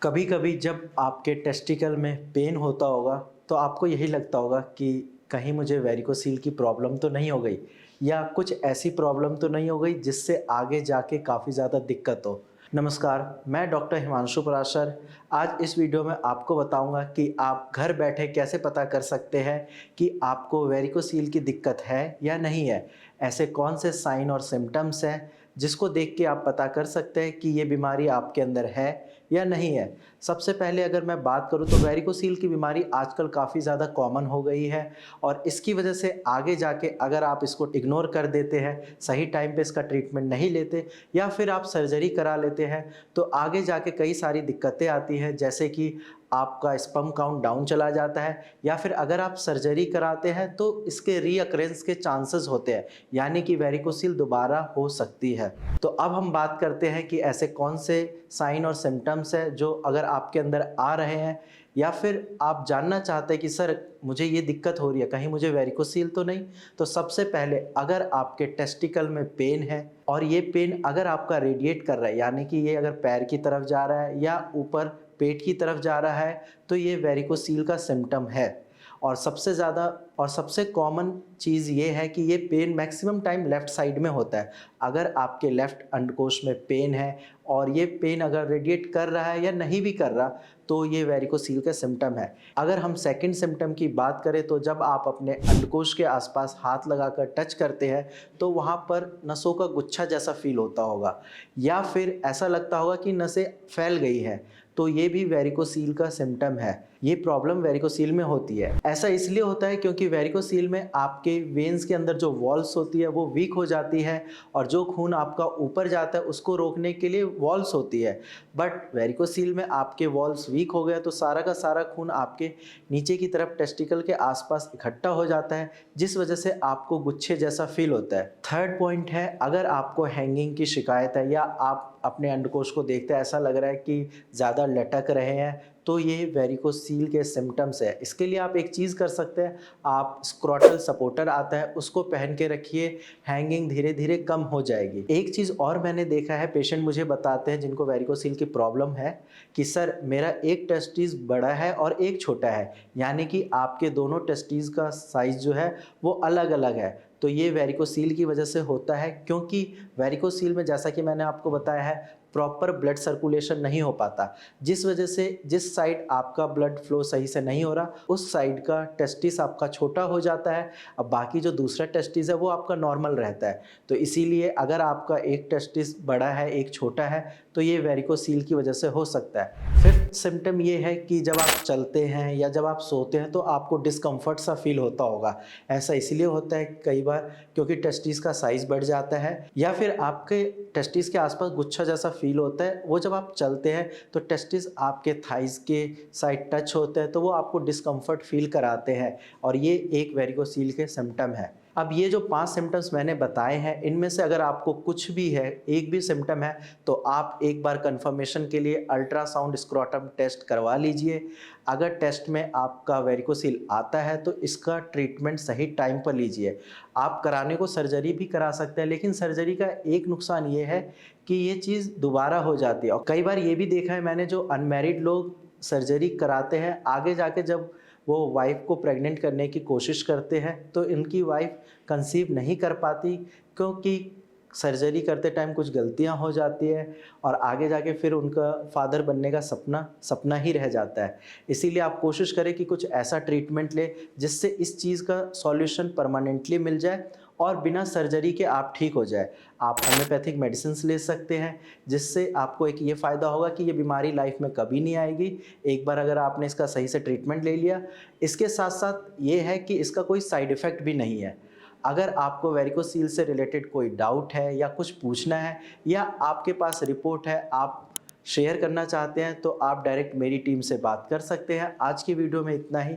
कभी कभी जब आपके टेस्टिकल में पेन होता होगा तो आपको यही लगता होगा कि कहीं मुझे वेरिकोसील की प्रॉब्लम तो नहीं हो गई या कुछ ऐसी प्रॉब्लम तो नहीं हो गई जिससे आगे जाके काफ़ी ज़्यादा दिक्कत हो। नमस्कार, मैं डॉक्टर हिमांशु पराशर। आज इस वीडियो में आपको बताऊंगा कि आप घर बैठे कैसे पता कर सकते हैं कि आपको वेरिकोसील की दिक्कत है या नहीं है। ऐसे कौन से साइन और सिम्टम्स हैं जिसको देख के आप पता कर सकते हैं कि ये बीमारी आपके अंदर है या नहीं है। सबसे पहले अगर मैं बात करूँ तो वेरिकोसील की बीमारी आजकल काफ़ी ज़्यादा कॉमन हो गई है और इसकी वजह से आगे जाके अगर आप इसको इग्नोर कर देते हैं, सही टाइम पे इसका ट्रीटमेंट नहीं लेते या फिर आप सर्जरी करा लेते हैं तो आगे जाके कई सारी दिक्कतें आती हैं, जैसे कि आपका स्पर्म काउंट डाउन चला जाता है या फिर अगर आप सर्जरी कराते हैं तो इसके रीअकरेंस के चांसेस होते हैं, यानी कि वेरिकोसील दोबारा हो सकती है। तो अब हम बात करते हैं कि ऐसे कौन से साइन और सिम्टम्स हैं जो अगर आपके अंदर आ रहे हैं या फिर आप जानना चाहते हैं कि सर मुझे ये दिक्कत हो रही है, कहीं मुझे वेरिकोसील तो नहीं। तो सबसे पहले अगर आपके टेस्टिकल में पेन है और ये पेन अगर आपका रेडिएट कर रहा है, यानी कि ये अगर पैर की तरफ जा रहा है या ऊपर पेट की तरफ जा रहा है, तो ये वेरिकोसील का सिम्टम है। और सबसे ज़्यादा और सबसे कॉमन चीज़ ये है कि ये pen maximum time left side में होता है। अगर आपके लेफ़्ट अंडकोश में पेन है और ये पेन अगर रेडिएट कर रहा है या नहीं भी कर रहा, तो ये वेरिकोसील का सिम्टम है। अगर हम सेकंड सिम्टम की बात करें तो जब आप अपने अंडकोश के आसपास हाथ लगाकर टच करते हैं तो वहाँ पर नसों का गुच्छा जैसा फ़ील होता होगा या फिर ऐसा लगता होगा कि नसें फैल गई हैं, तो ये भी वेरिकोसील का सिम्टम है। ये प्रॉब्लम वेरिकोसील में होती है। ऐसा इसलिए होता है क्योंकि वेरिकोसील में आपके वेन्स के अंदर जो वॉल्स होती है वो वीक हो जाती है और जो खून आपका ऊपर जाता है उसको रोकने के लिए वॉल्स होती है। बट वेरिकोसील में आपके वॉल्स वीक हो गया तो सारा का सारा खून आपके नीचे की तरफ टेस्टिकल के आसपास इकट्ठा हो जाता है, जिस वजह से आपको गुच्छे जैसा फील होता है। थर्ड पॉइंट है, अगर आपको हैंगिंग की शिकायत है या आप अपने अंडकोश को देखते हैं ऐसा लग रहा है कि ज़्यादा लटक रहे हैं, तो ये वेरिकोसील के सिम्टम्स है। इसके लिए आप एक चीज़ कर सकते हैं, आप स्क्रोटल सपोर्टर आता है उसको पहन के रखिए, हैंगिंग धीरे धीरे कम हो जाएगी। एक चीज़ और मैंने देखा है, पेशेंट मुझे बताते हैं जिनको वेरिकोसील की प्रॉब्लम है कि सर मेरा एक टेस्टिस बड़ा है और एक छोटा है, यानी कि आपके दोनों टेस्टिस का साइज़ जो है वो अलग अलग है। तो ये वेरिकोसील की वजह से होता है, क्योंकि वेरिकोसील में जैसा कि मैंने आपको बताया है प्रॉपर ब्लड सर्कुलेशन नहीं हो पाता, जिस वजह से जिस साइड आपका ब्लड फ्लो सही से नहीं हो रहा उस साइड का टेस्टिस आपका छोटा हो जाता है। अब बाकी जो दूसरा टेस्टिस है वो आपका नॉर्मल रहता है। तो इसीलिए अगर आपका एक टेस्टिस बड़ा है एक छोटा है तो ये वेरिकोसील की वजह से हो सकता है। फिफ्थ सिम्टम ये है कि जब आप चलते हैं या जब आप सोते हैं तो आपको डिस्कम्फर्ट सा फील होता होगा। ऐसा इसलिए होता है कई बार क्योंकि टेस्टिस का साइज़ बढ़ जाता है या फिर आपके टेस्टिस के आसपास गुच्छा जैसा फील होता है। वो जब आप चलते हैं तो टेस्टिस आपके थाइज़ के साइड टच होते हैं तो वो आपको डिस्कम्फर्ट फील कराते हैं और ये एक वेरिकोसील के सिम्टम है। अब ये जो 5 सिम्टम्स मैंने बताए हैं इनमें से अगर आपको कुछ भी है, एक भी सिम्टम है, तो आप एक बार कंफर्मेशन के लिए अल्ट्रासाउंड स्क्रोटम टेस्ट करवा लीजिए। अगर टेस्ट में आपका वेरिकोसील आता है तो इसका ट्रीटमेंट सही टाइम पर लीजिए। आप कराने को सर्जरी भी करा सकते हैं, लेकिन सर्जरी का एक नुकसान ये है कि ये चीज़ दोबारा हो जाती है और कई बार ये भी देखा है मैंने, जो अनमैरिड लोग सर्जरी कराते हैं आगे जाके जब वो वाइफ को प्रेग्नेंट करने की कोशिश करते हैं तो इनकी वाइफ कंसीव नहीं कर पाती, क्योंकि सर्जरी करते टाइम कुछ गलतियां हो जाती है और आगे जाके फिर उनका फादर बनने का सपना सपना ही रह जाता है। इसीलिए आप कोशिश करें कि कुछ ऐसा ट्रीटमेंट ले जिससे इस चीज़ का सॉल्यूशन परमानेंटली मिल जाए और बिना सर्जरी के आप ठीक हो जाए। आप होम्योपैथिक मेडिसिन्स ले सकते हैं, जिससे आपको एक ये फ़ायदा होगा कि ये बीमारी लाइफ में कभी नहीं आएगी, एक बार अगर आपने इसका सही से ट्रीटमेंट ले लिया। इसके साथ साथ ये है कि इसका कोई साइड इफ़ेक्ट भी नहीं है। अगर आपको वेरिकोसील से रिलेटेड कोई डाउट है या कुछ पूछना है या आपके पास रिपोर्ट है आप शेयर करना चाहते हैं तो आप डायरेक्ट मेरी टीम से बात कर सकते हैं। आज की वीडियो में इतना ही।